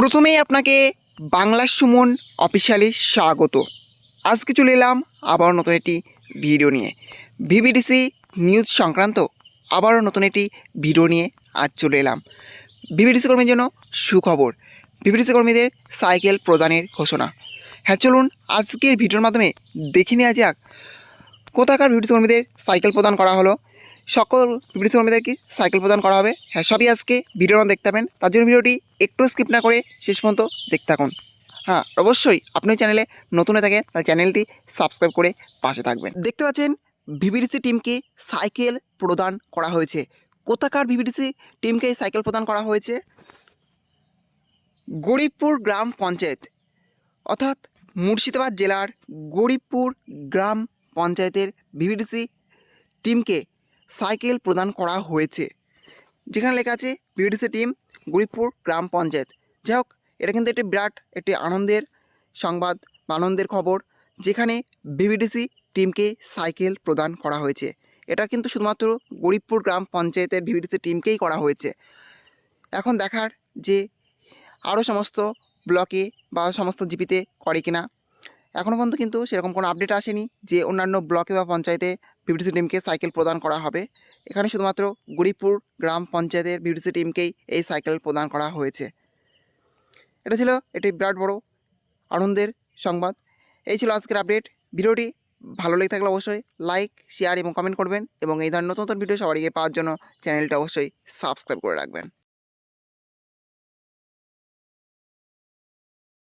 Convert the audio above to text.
প্রথমেই আপনাকে বাংলা সুমন অফিসিয়ালি স্বাগত। আজকে চলে এলাম আবারও নতুন একটি ভিডিও নিয়ে। ভিভিডিসি নিউজ সংক্রান্ত আবারও নতুন একটি ভিডিও নিয়ে আজ চলে এলাম। ভিভিডিসি কর্মীর জন্য সুখবর, ভিভিডিসি কর্মীদের সাইকেল প্রদানের ঘোষণা। হ্যাঁ, চলুন আজকের ভিডিওর মাধ্যমে দেখে নেওয়া যাক কোথাকার ভিভিডিসি কর্মীদের সাইকেল প্রদান করা হলো। সকল ভিভিডিসি কর্মীদের কি সাইকেল প্রদান করা হবে? হ্যাঁ, সবই আজকে ভিডিওর মধ্যে দেখতে পাবেন। তার জন্য ভিডিওটি একটু স্কিপ না করে শেষ পর্যন্ত দেখতে থাকুন। হ্যাঁ, অবশ্যই আপনি চ্যানেলে নতুন হয়ে থাকেন তাহলে চ্যানেলটি সাবস্ক্রাইব করে পাশে থাকবেন। দেখতে পাচ্ছেন ভিভিডিসি টিমকে সাইকেল প্রদান করা হয়েছে। কোথাকার ভিভিডিসি টিমকে এই সাইকেল প্রদান করা হয়েছে? গরিবপুর গ্রাম পঞ্চায়েত, অর্থাৎ মুর্শিদাবাদ জেলার গরিবপুর গ্রাম পঞ্চায়েতের ভিভিডিসি টিমকে সাইকেল প্রদান করা হয়েছে। যেখানে লেখা আছে ভিভিডিসি টিম গরিবপুর গ্রাম পঞ্চায়েত। যাই হোক, এটা কিন্তু একটি বিরাট একটি আনন্দের সংবাদ বা আনন্দের খবর, যেখানে ভিভিডিসি টিমকে সাইকেল প্রদান করা হয়েছে। এটা কিন্তু শুধুমাত্র গরিবপুর গ্রাম পঞ্চায়েতের ভিভিডিসি টিমকেই করা হয়েছে। এখন দেখার যে আরও সমস্ত ব্লকে বা সমস্ত জিপিতে করে কিনা। এখনও পর্যন্ত কিন্তু সেরকম কোনো আপডেট আসেনি যে অন্যান্য ব্লকে বা পঞ্চায়েতে ভিভিডিসি টিমকে সাইকেল প্রদান করা হবে। এখানে শুধুমাত্র গরিবপুর গ্রাম পঞ্চায়েতের ভিভিডিসি টিমকেই এই সাইকেল প্রদান করা হয়েছে। এটা ছিল একটি বিরাট বড় আনন্দের সংবাদ। এই ছিল আজকের আপডেট। ভিডিওটি ভালো লেগে থাকলে অবশ্যই লাইক, শেয়ার এবং কমেন্ট করবেন এবং এই ধরনের নতুন নতুন ভিডিও সবার আগে পাওয়ার জন্য চ্যানেলটা অবশ্যই সাবস্ক্রাইব করে রাখবেন।